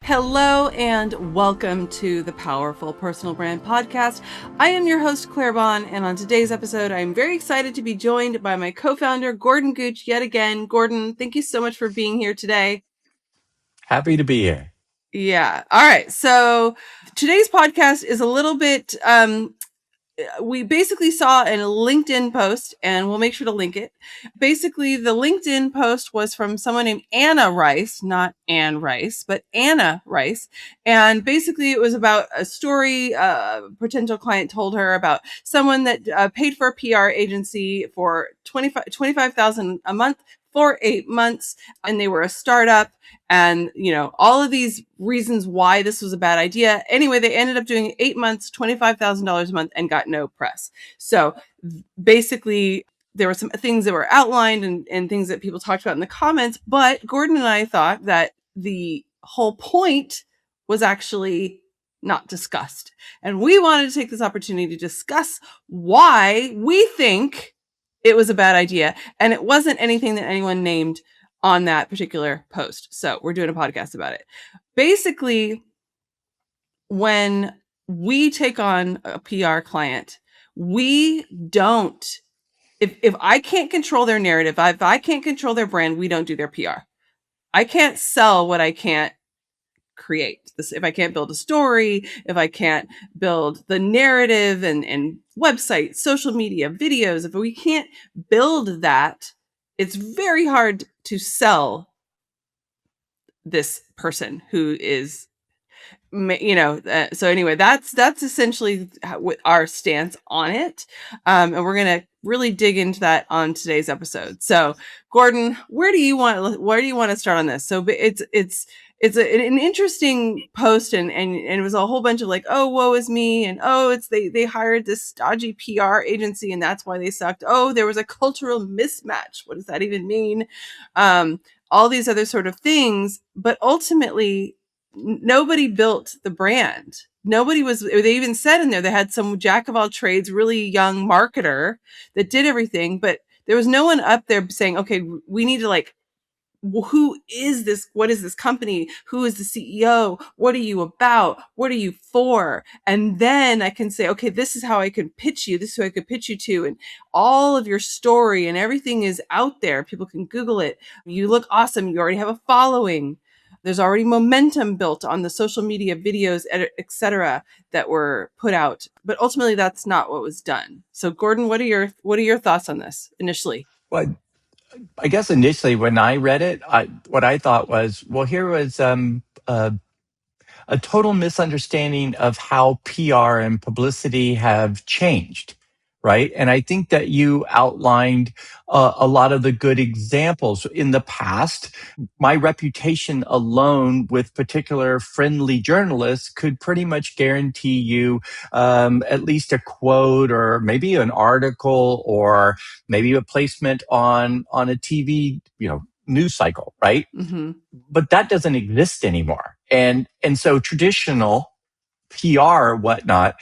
Hello and welcome to the Powerful Personal Brand Podcast. I am your host, Claire Bahn, and on today's episode, I'm very excited to be joined by my co-founder, Gordon Gooch, yet again. Gordon, thank you so much for being here today. Happy to be here. Yeah. All right. So today's podcast is a little bit, we basically saw a LinkedIn post, and we'll make sure to link it. Basically, the LinkedIn post was from someone named Anna Rice, not Anne Rice, but Anna Rice. And basically, it was about a story a potential client told her about someone that paid for a PR agency for $25,000 a month for 8 months, and they were a startup. And, all of these reasons why this was a bad idea. Anyway, they ended up doing 8 months, $25,000 a month, and got no press. So basically, there were some things that were outlined and things that people talked about in the comments. But Gordon and I thought that the whole point was actually not discussed. And we wanted to take this opportunity to discuss why we think it was a bad idea. And it wasn't anything that anyone named on that particular post. So we're doing a podcast about it. Basically, when we take on a PR client, we don't, if I can't control their narrative, if I can't control their brand, we don't do their PR. I can't sell what I can't create. If I can't build a story, if I can't build the narrative and website, social media, videos, if we can't build that, it's very hard to sell this person who is, so anyway, that's essentially our stance on it. And we're going to really dig into that on today's episode. So Gordon, where do you want to start on this? So it's an interesting post and it was a whole bunch of like, oh, woe is me. And they hired this dodgy PR agency and that's why they sucked. Oh, there was a cultural mismatch. What does that even mean? All these other sort of things, but ultimately nobody built the brand. They even said in there, they had some jack of all trades, really young marketer that did everything, but there was no one up there saying, okay, we need to who is this? What is this company? Who is the CEO? What are you about? What are you for? And then I can say, okay, this is how I can pitch you. This is who I could pitch you to. And all of your story and everything is out there. People can Google it. You look awesome. You already have a following. There's already momentum built on the social media videos, etc., that were put out. But ultimately, that's not what was done. So, Gordon, what are your thoughts on this initially? Well, I guess initially when I read it, what I thought was, well, here was a total misunderstanding of how PR and publicity have changed, right? And I think that you outlined a lot of the good examples in the past. My reputation alone with particular friendly journalists could pretty much guarantee you at least a quote or maybe an article or maybe a placement on a TV, news cycle, right? Mm-hmm. But that doesn't exist anymore. And so traditional PR, whatnot,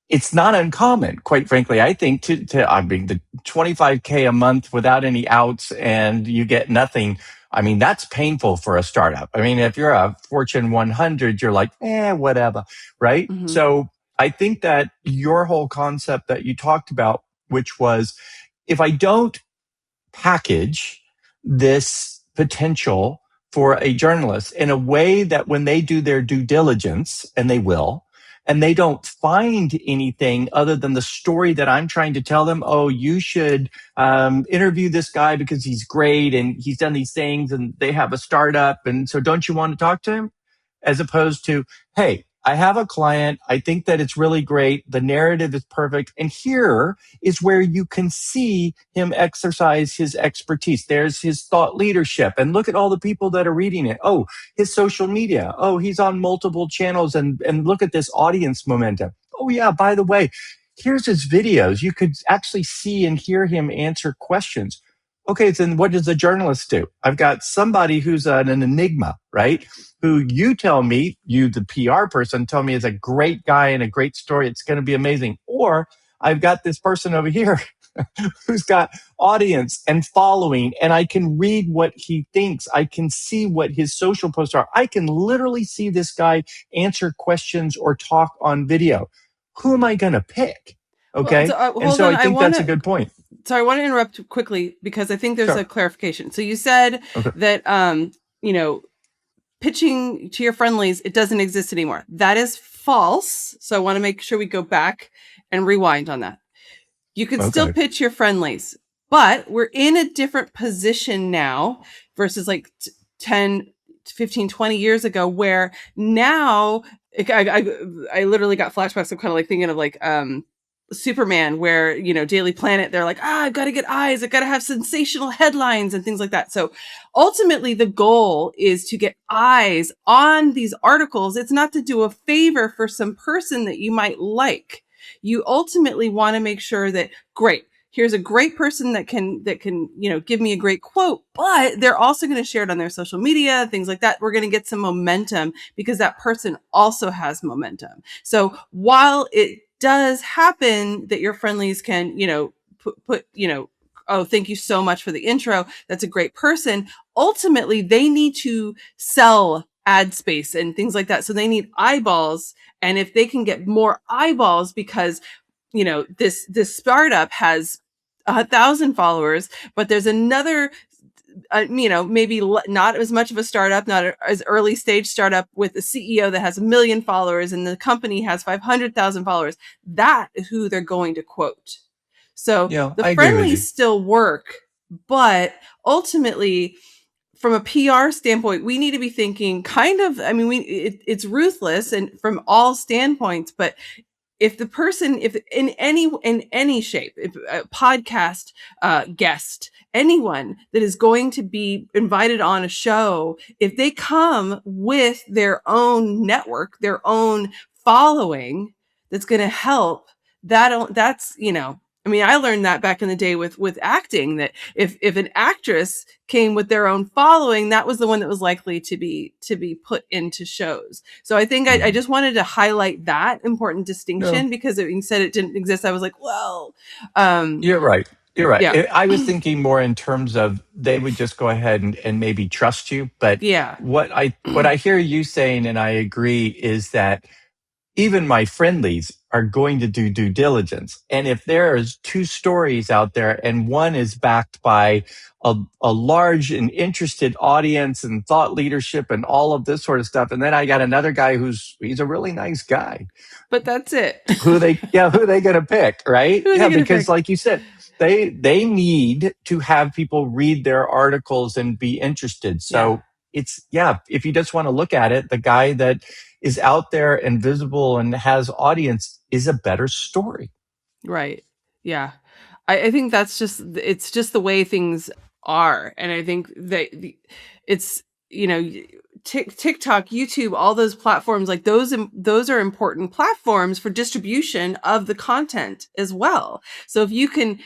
it's not uncommon, quite frankly. I think the 25K a month without any outs and you get nothing. I mean, that's painful for a startup. I mean, if you're a Fortune 100, you're like, whatever, right? Mm-hmm. So I think that your whole concept that you talked about, which was if I don't package this potential for a journalist in a way that when they do their due diligence, and they will, and they don't find anything other than the story that I'm trying to tell them, oh, you should interview this guy because he's great and he's done these things and they have a startup. And so don't you want to talk to him? As opposed to, hey, I have a client. I think that it's really great. The narrative is perfect. And here is where you can see him exercise his expertise. There's his thought leadership. And look at all the people that are reading it. Oh, his social media. Oh, he's on multiple channels and look at this audience momentum. Oh, yeah, by the way, here's his videos. You could actually see and hear him answer questions. Okay, then what does the journalist do? I've got somebody who's an enigma, right? Who you tell me, you, the PR person, tell me is a great guy and a great story. It's going to be amazing. Or I've got this person over here who's got audience and following, and I can read what he thinks. I can see what his social posts are. I can literally see this guy answer questions or talk on video. Who am I going to pick? Well, Okay. And hold so on. I think that's a good point. So I want to interrupt quickly because I think there's a Sure. clarification. So you said Okay. that, you know, pitching to your friendlies, it doesn't exist anymore. That is false. So I want to make sure we go back and rewind on that. You can still Okay. pitch your friendlies, but we're in a different position now versus like 10, 15, 20 years ago, where now I literally got flashbacks. I'm kind of like thinking of like, Superman, where, Daily Planet, they're like, I've got to get eyes. I've got to have sensational headlines and things like that. So ultimately the goal is to get eyes on these articles. It's not to do a favor for some person that you might like. You ultimately want to make sure that, great, here's a great person that can, give me a great quote, but they're also going to share it on their social media, things like that. We're going to get some momentum because that person also has momentum. So while it does happen that your friendlies can, put, oh, thank you so much for the intro, that's a great person. Ultimately, they need to sell ad space and things like that. So they need eyeballs. And if they can get more eyeballs because, this startup has 1,000 followers, but there's another, maybe not as much of a startup, not as early stage startup with a CEO that has 1 million followers and the company has 500,000 followers. That is who they're going to quote. So Yeah, the I agree with you. friendlies still work, but ultimately, from a PR standpoint, we need to be thinking kind of, it's ruthless and from all standpoints, but if the person, if in any shape, if a podcast guest, anyone that is going to be invited on a show, if they come with their own network, their own following, that's going to help, that's, I learned that back in the day with acting, that if an actress came with their own following, that was the one that was likely to be put into shows. So I think I Mhm. just wanted to highlight that important No, distinction, because you said it didn't exist. I was like, well, you're right. You're right. yeah, I was thinking more in terms of they would just go ahead and maybe trust you. But yeah, what I hear you saying, and I agree, is that even my friendlies are going to do due diligence. And if there's two stories out there and one is backed by a large and interested audience and thought leadership and all of this sort of stuff, and then I got another guy he's a really nice guy, but that's it. who are they going to pick, right? Who are they Yeah, going to because pick? like you said, they need to have people read their articles and be interested. Yeah. So if you just want to look at it, the guy that is out there and visible and has audience is a better story. Right. Yeah. I think it's just the way things are. And I think that it's, TikTok, YouTube, all those platforms, like those are important platforms for distribution of the content as well. So if you can,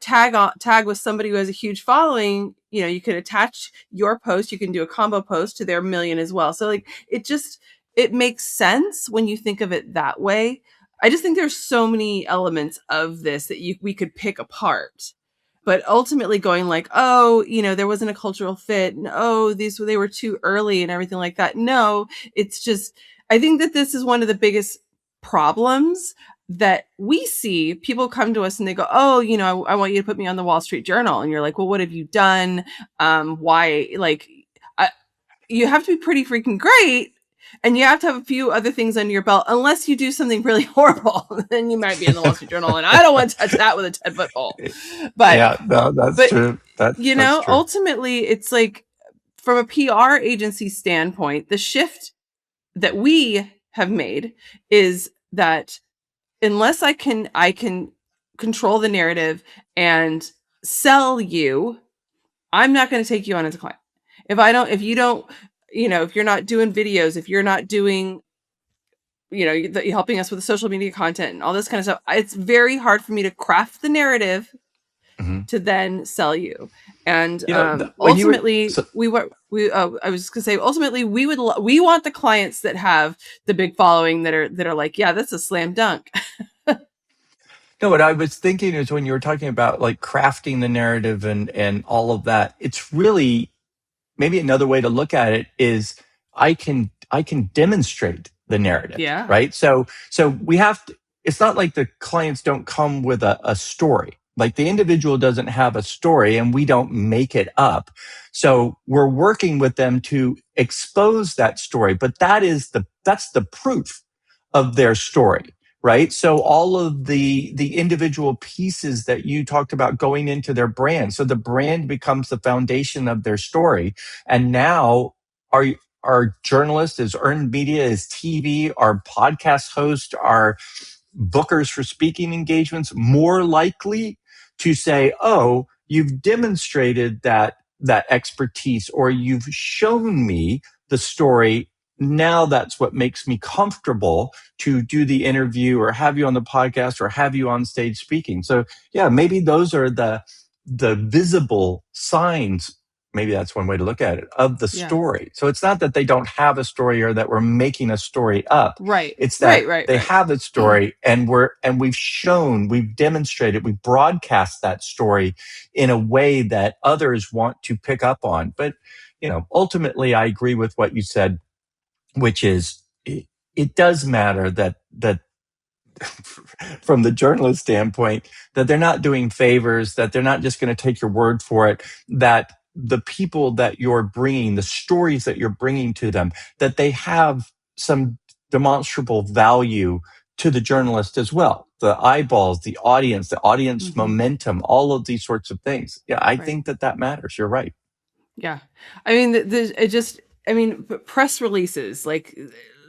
tag with somebody who has a huge following, you can attach your post, you can do a combo post to their million as well. So like, it makes sense when you think of it that way. I just think there's so many elements of this that we could pick apart. But ultimately going like, oh, there wasn't a cultural fit, and oh, they were too early and everything like that. No, it's just, I think that this is one of the biggest problems that we see. People come to us and they go, oh, I want you to put me on the Wall Street Journal. And you're like, well, what have you done? Why? Like, I, you have to be pretty freaking great, and you have to have a few other things under your belt, unless you do something really horrible. Then you might be in the Wall Street Journal, and I don't want to touch that with a 10-foot pole. But Yeah, no, that's but true. That's true. ultimately, it's like, from a PR agency standpoint, the shift that we have made is that unless I can control the narrative and sell you, I'm not going to take you on as a client. If you don't, if you're not doing videos, if you're not doing, helping us with the social media content and all this kind of stuff, it's very hard for me to craft the narrative Mhm. to then sell you. And When you were ultimately, so, I was just gonna say, ultimately, we want the clients that have the big following, that are like, yeah, that's a slam dunk. No, what I was thinking is when you were talking about like crafting the narrative and all of that, it's really maybe another way to look at it is I can demonstrate the narrative, Yeah. right? So we have to, it's not like the clients don't come with a story. Like the individual doesn't have a story and we don't make it up. So we're working with them to expose that story, but that's the proof of their story. Right. So all of the individual pieces that you talked about going into their brand. So the brand becomes the foundation of their story. And now our our journalists, as earned media, as TV, our podcast hosts, our bookers for speaking engagements, more likely to say, "Oh, you've demonstrated that expertise, or you've shown me the story. Now that's what makes me comfortable to do the interview or have you on the podcast or have you on stage speaking." So yeah, maybe those are the visible signs, maybe that's one way to look at it, of the Yeah. story. So it's not that they don't have a story or that we're making a story up. Right. It's Right. that Right. they Right. have a story and we've demonstrated, we broadcast that story in a way that others want to pick up on. But, ultimately I agree with what you said, which is it does matter that from the journalist standpoint, that they're not doing favors, that they're not just going to take your word for it, that the people that you're bringing, the stories that you're bringing to them, that they have some demonstrable value to the journalist as well. The eyeballs, the audience Hmm. momentum, all of these sorts of things. Yeah, I Right. think that matters. You're right. Yeah. I mean, it just, I mean, press releases, like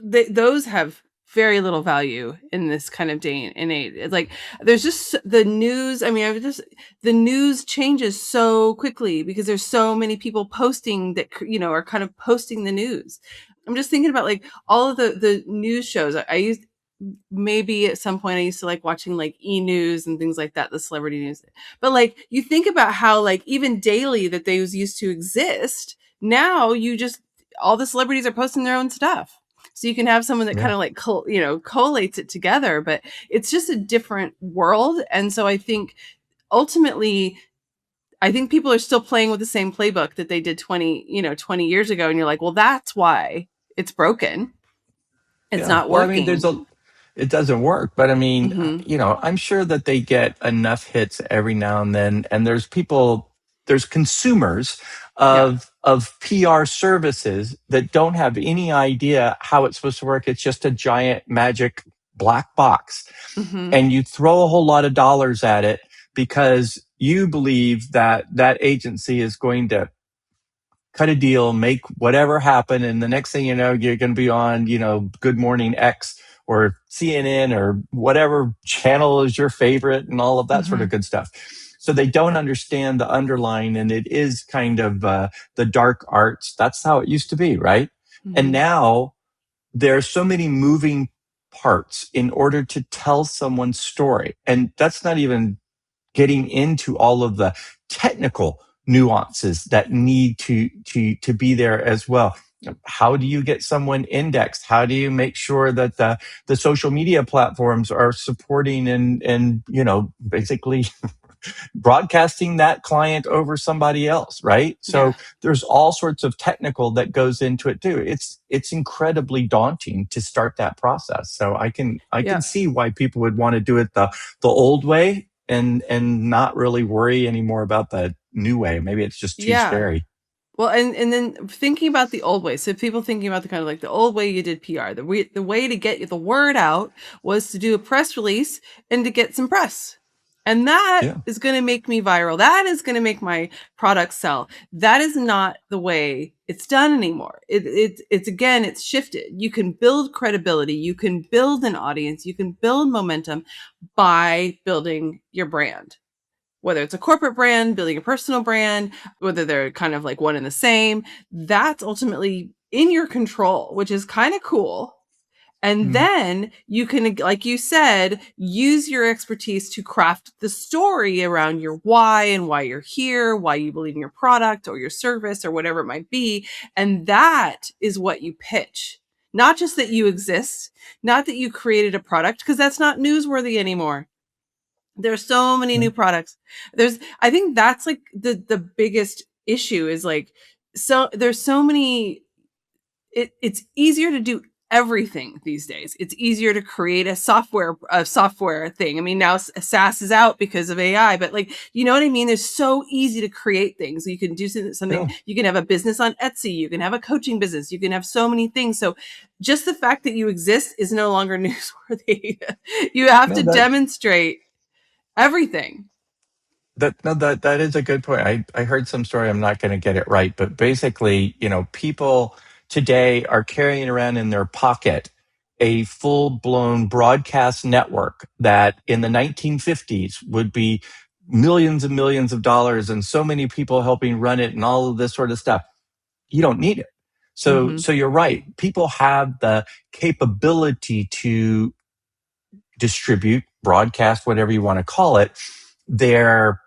those have very little value in this kind of day and age. It's like there's just the news. I mean, the news changes so quickly because there's so many people posting that, are kind of posting the news. I'm just thinking about like all of the news shows. I used, maybe at some point I used to like watching like e-news and things like that, the celebrity news. But like you think about how like even daily that those used to exist, now you just all the celebrities are posting their own stuff. So you can have someone that Yeah. kind of like collates it together, but it's just a different world. And so I think ultimately I think people are still playing with the same playbook that they did 20 years ago, and you're like, "Well, that's why it's broken. It's Yeah. not Well, I mean, working." it doesn't work, but I mean, Mhm. I'm sure that they get enough hits every now and then. And there's consumers Yeah. of PR services that don't have any idea how it's supposed to work. It's just a giant magic black box. Mhm. And you throw a whole lot of dollars at it because you believe that that agency is going to cut a deal, make whatever happen, and the next thing you know, you're going to be on, Good Morning X or CNN or whatever channel is your favorite, and all of that sort of Mhm. good stuff. So they don't understand the underlying, and it is kind of the dark arts. That's how it used to be, right? And Mhm. now there are so many moving parts in order to tell someone's story, and that's not even getting into all of the technical nuances that need to be there as well. How do you get someone indexed? How do you make sure that the social media platforms are supporting and basically broadcasting that client over somebody else, right? Yeah. So there's all sorts of technical that goes into it too. It's incredibly daunting to start that process. So I can Yeah. see why people would want to do it the old way and not really worry anymore about the new way. Maybe it's just too Yeah. scary. Well, and then thinking about the old way. So people thinking about the kind of like the old way you did PR. The way to get the word out was to do a press release and to get some press. And that Yeah. is going to make me viral. That is going to make my product sell. That is not the way it's done anymore. It's again, it's shifted. You can build credibility. You can build an audience. You can build momentum by building your brand, whether it's a corporate brand, building a personal brand, whether they're kind of like one and the same, that's ultimately in your control, which is kind of cool. And Mm. then you can, like you said, use your expertise to craft the story around your why and why you're here, why you believe in your product or your service or whatever it might be. And that is what you pitch. Not just that you exist, not that you created a product, because that's not newsworthy anymore. There's so many Yeah. new products. I think that's like the biggest issue is like, so there's so many, it's easier to do everything these days. It's easier to create a software thing. I mean, now SaaS is out because of AI, but like, you know what I mean? It's so easy to create things. You can do something, Yeah. you can have a business on Etsy, you can have a coaching business, you can have so many things. So just the fact that you exist is no longer newsworthy. You have No, to that demonstrate everything. that is a good point. I heard some story. I'm not going to get it right, but basically, people today are carrying around in their pocket a full blown broadcast network that in the 1950s would be millions and millions of dollars and so many people helping run it and all of this sort of stuff. You don't need it. So, Hmm. so you're right. People have the capability to distribute, broadcast, whatever you want to call it, their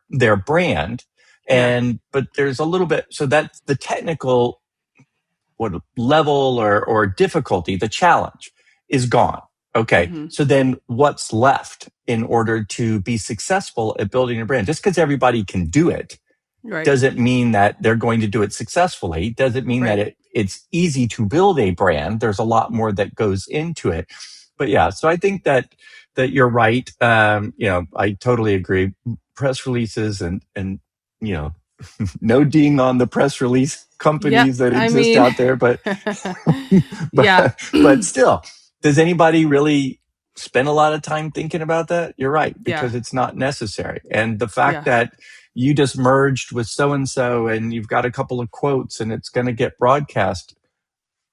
brand. Yeah. But there's a little bit, so that's the technical what level or difficulty, the challenge is gone. Okay. Hmm. So then what's left in order to be successful at building a brand? Just because everybody can do it Right. doesn't mean that they're going to do it successfully. Doesn't mean that Right. it's easy to build a brand. There's a lot more that goes into it. But yeah, so I think that you're right. I totally agree. Press releases and you know, no ding on the press release Yeah. companies that I exist mean, out there, but yeah. but still, does anybody really spend a lot of time thinking about that? You're right, Yeah. because it's not necessary. And the fact Yeah. that you just merged with so and so and you've got a couple of quotes and it's going to get broadcast,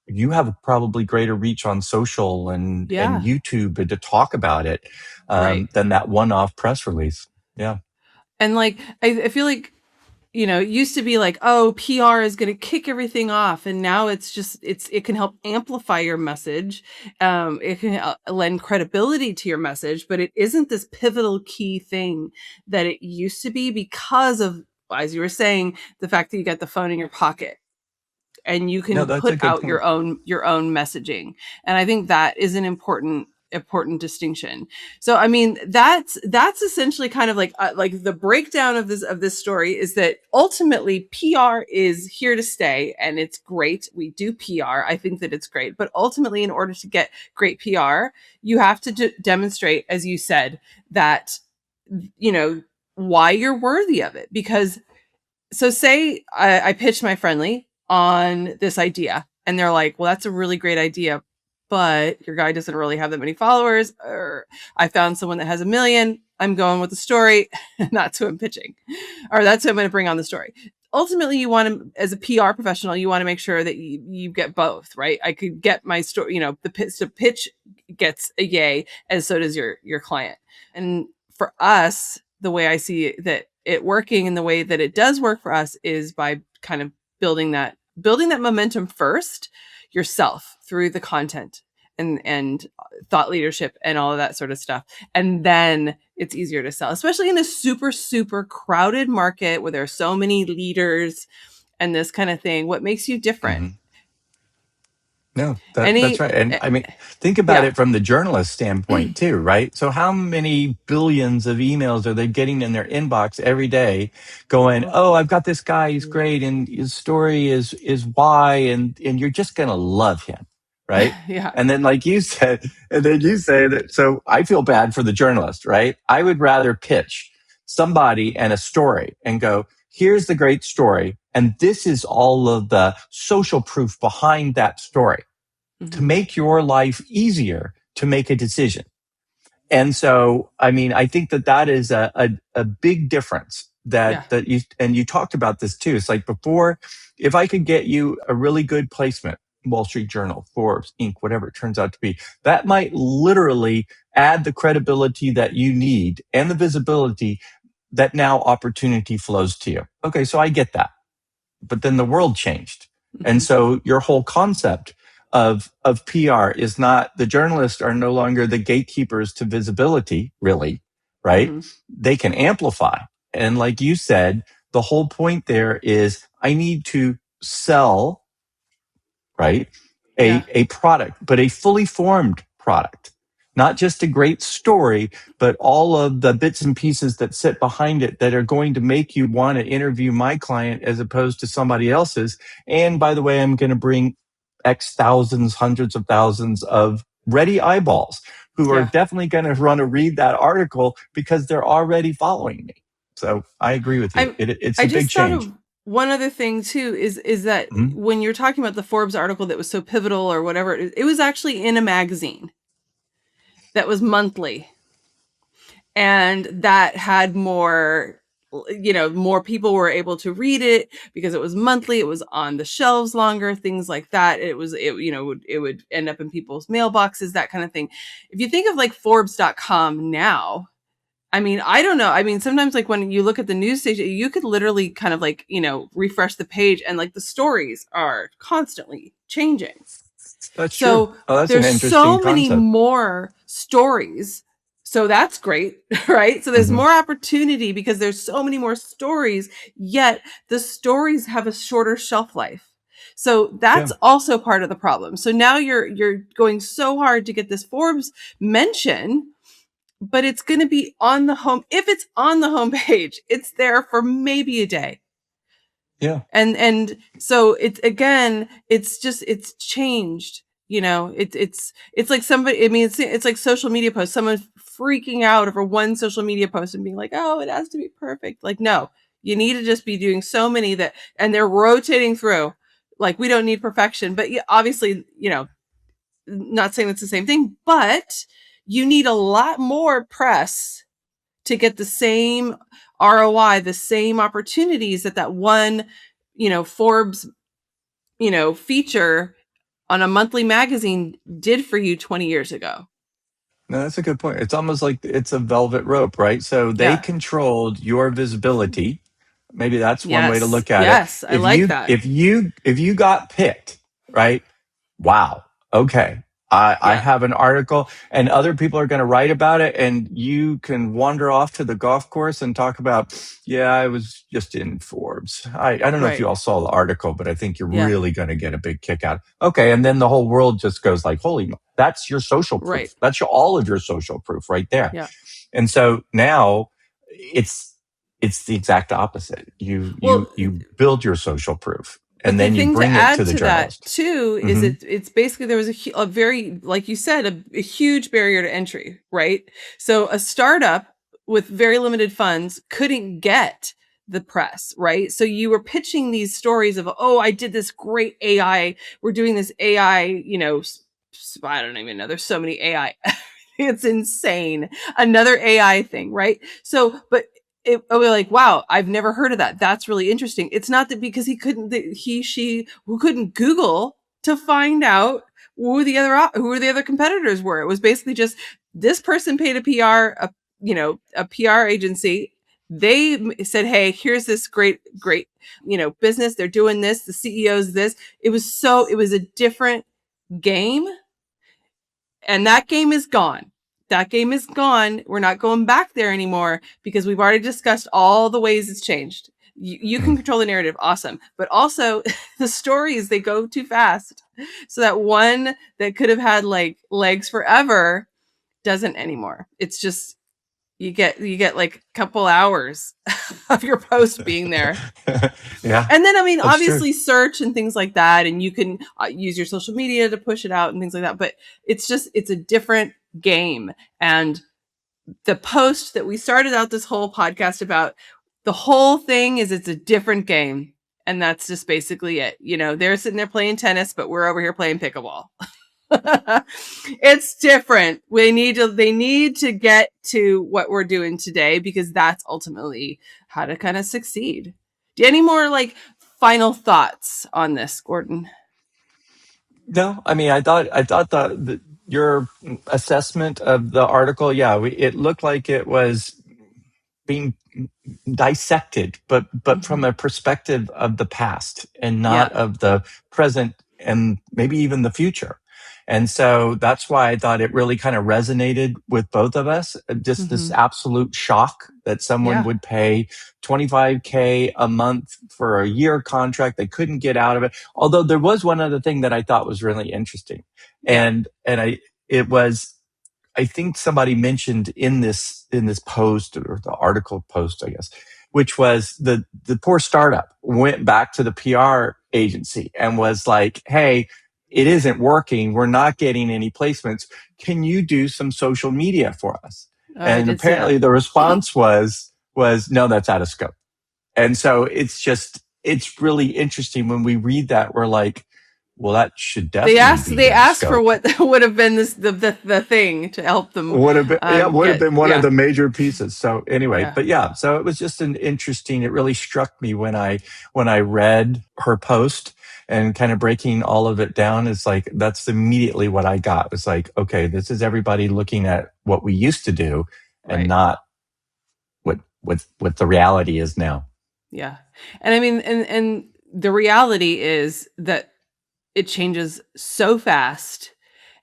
you have probably greater reach on social and Yeah. YouTube to talk about it Right. than that one-off press release. Yeah. And like, I feel like, it used to be like, oh, PR is going to kick everything off. And now it can help amplify your message. It can lend credibility to your message, but it isn't this pivotal key thing that it used to be because of, as you were saying, the fact that you got the phone in your pocket and you No, can that's a put good out point. your own messaging. And I think that is an important distinction. So I mean, that's essentially kind of like the breakdown of this story is that ultimately PR is here to stay, and it's great. We do PR. I think that it's great, but ultimately, in order to get great PR, you have to demonstrate, as you said, that you know why you're worthy of it. Because, so say I pitched my friendly on this idea, and they're like, well, that's a really great idea, but your guy doesn't really have that many followers, or I found someone that has 1 million. I'm going with the story. That's who I'm pitching, or that's who I'm going to bring on the story. Ultimately, you want to, as a PR professional, you want to make sure that you get both, right? I could get my story, the pitch gets a yay, and so does your client. And for us, the way I see that it working and the way that it does work for us is by kind of building that momentum first yourself through the content and thought leadership and all of that sort of stuff. And then it's easier to sell, especially in a super, super crowded market where there are so many leaders and this kind of thing. What makes you different? Mhm. No, that's Any, right. And eh, I mean, think about yeah. it from the journalist standpoint too, right? So how many billions of emails are they getting in their inbox every day going, "Oh, I've got this guy, he's great and his story is why and you're just going to love him." Right? Yeah. And then like you said, and then you say that so I feel bad for the journalist, right? I would rather pitch somebody and a story and go, "Here's the great story and this is all of the social proof behind that story." To Hmm. make your life easier to make a decision. And so, I mean, I think that is a big difference Yeah. that you talked about this too. It's like before, if I could get you a really good placement, Wall Street Journal, Forbes, Inc., whatever it turns out to be, that might literally add the credibility that you need and the visibility that now opportunity flows to you. Okay. So I get that, but then the world changed. And Hmm. so your whole concept of PR is not, the journalists are no longer the gatekeepers to visibility, really, right? Hmm. They can amplify. And like you said, the whole point there is I need to sell, right? Yeah. A product, but a fully formed product, not just a great story, but all of the bits and pieces that sit behind it that are going to make you want to interview my client as opposed to somebody else's. And by the way, I'm going to bring X thousands, hundreds of thousands of ready eyeballs who are Yeah. definitely going to want to read that article because they're already following me. So I agree with you. I It's I a big just thought change. of one other thing too is that Mhm. when you're talking about the Forbes article that was so pivotal or whatever, it was actually in a magazine that was monthly, and that had more, more people were able to read it because it was monthly, it was on the shelves longer, things like that. It would end up in people's mailboxes, that kind of thing. If you think of like Forbes.com now, I mean, I don't know. I mean, sometimes like when you look at the news station, you could literally kind of like, refresh the page and like the stories are constantly changing. That's true. So Oh, that's an there's interesting so many concept. more stories. So that's great, right? So there's Hmm. more opportunity because there's so many more stories, yet the stories have a shorter shelf life. So Yeah. that's also part of the problem. So now you're going so hard to get this Forbes mention, but it's going to be on the home. If it's on the homepage, it's there for maybe a day. Yeah. And so it's, again, it's changed. It's like somebody, I mean, it's like social media posts, someone freaking out over one social media post and being like, oh, it has to be perfect. Like, no, you need to just be doing so many that, and they're rotating through. Like, we don't need perfection, but obviously, not saying it's the same thing, but you need a lot more press to get the same ROI, the same opportunities that one, Forbes, feature on a monthly magazine did for you 20 years ago. No, that's a good point. It's almost like it's a velvet rope, right? So they Yeah. controlled your visibility. Maybe that's one way to Yes. look at it. Yes. I like that. If you got picked, right? Wow. Okay. I Yeah. have an article and other people are going to write about it and you can wander off to the golf course and talk about, yeah, I was just in Forbes. I don't know if Right. you all saw the article, but I think you're Yeah. really going to get a big kick out. Okay. And then the whole world just goes like, holy, that's your social Right. proof. That's all of your social proof right there. Yeah. And so now it's, it's the exact opposite. Well, You build your social proof but and the then you thing to bring it to add the to that journalist. too is Hmm. it's basically, there was a very, like you said, a huge barrier to entry, right? So a startup with very limited funds couldn't get the press, right? So you were pitching these stories of, oh, I did this great AI. We're doing this AI, I don't even know. There's so many AI. It's insane. Another AI thing, right? So, but we're like, wow, I've never heard of that. That's really interesting. It's not that because she who couldn't Google to find out who the other competitors were. It was basically just this person paid a PR agency. They said, hey, here's this great business. They're doing this. The CEO's this. It was a different game, and that game is gone. That game is gone. We're not going back there anymore because we've already discussed all the ways it's changed. You can control the narrative, awesome, but also the stories, they go too fast. So that one that could have had like legs forever doesn't anymore. It's just you get like a couple hours of your post being there. Yeah, And then, I mean, that's true. obviously search and things like that. And you can use your social media to push it out and things like that. But it's a different game. And the post that we started out this whole podcast about, the whole thing is it's a different game. And that's just basically it. They're sitting there playing tennis, but we're over here playing pickleball. It's different. They need to get to what we're doing today because that's ultimately how to kind of succeed. Do you have any more like final thoughts on this, Gordon? No, I mean, I thought your assessment of the article, yeah, it looked like it was being dissected, but from Mm-hmm. a perspective of the past and not Yeah. of the present and maybe even the future. And so that's why I thought it really kind of resonated with both of us. Just this Mm-hmm. absolute shock that someone Yeah. would pay 25K a month for a year contract. They couldn't get out of it. Although there was one other thing that I thought was really interesting. Yeah. And it was I think somebody mentioned in this post, or the article post, I guess, which was the poor startup went back to the PR agency and was like, "Hey, it isn't working. We're not getting any placements. Can you do some social media for us?" I And did see that. apparently the response was no, that's out of scope. And so it's really interesting when we read that. We're like, well, that should definitely be They in asked for scope. what would have been the thing to help them Would have been, yeah, would have get, been one of yeah, the major pieces. So anyway, yeah, but yeah, so it was just an interesting. It really struck me when I read her post and kind of breaking all of it down. It's like that's immediately what I got. It's like, okay, this is everybody looking at what we used to do and right. not what the reality is now. Yeah. And I mean, and the reality is that it changes so fast,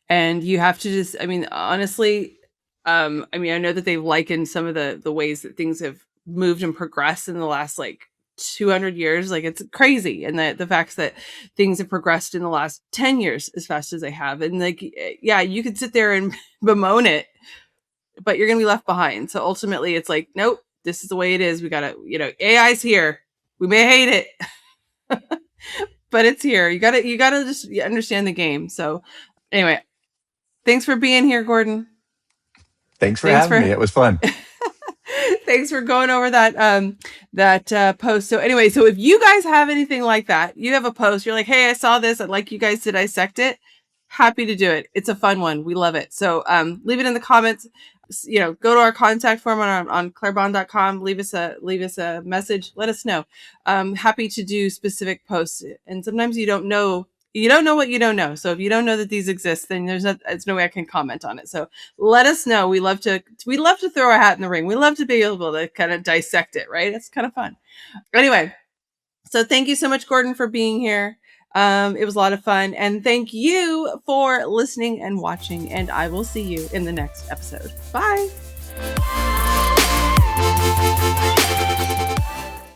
and you have to just, I mean, honestly, I mean, I know that they've likened some of the ways that things have moved and progressed in the last like 200 years. Like it's crazy. And the facts that things have progressed in the last 10 years as fast as they have. And like, yeah, you could sit there and bemoan it, but you're going to be left behind. So ultimately it's like, nope, this is the way it is. We got to, AI's here. We may hate it, but it's here. You got to just understand the game. So anyway, thanks for being here, Gordon. Thanks for Thanks having me. for It was fun. thanks for going over that post. So anyway, so if you guys have anything like that, you have a post, you're like, hey, I saw this, I'd like you guys to dissect it. Happy to do it. It's a fun one. We love it. So leave it in the comments. Go to our contact form on clairebahn.com. Leave us a message. Let us know. Happy to do specific posts. And sometimes you don't know what you don't know. So if you don't know that these exist, then there's no way I can comment on it. So let us know. We love to throw our hat in the ring. We love to be able to kind of dissect it, right? It's kind of fun. Anyway, so thank you so much, Gordon, for being here. It was a lot of fun. And thank you for listening and watching. And I will see you in the next episode. Bye.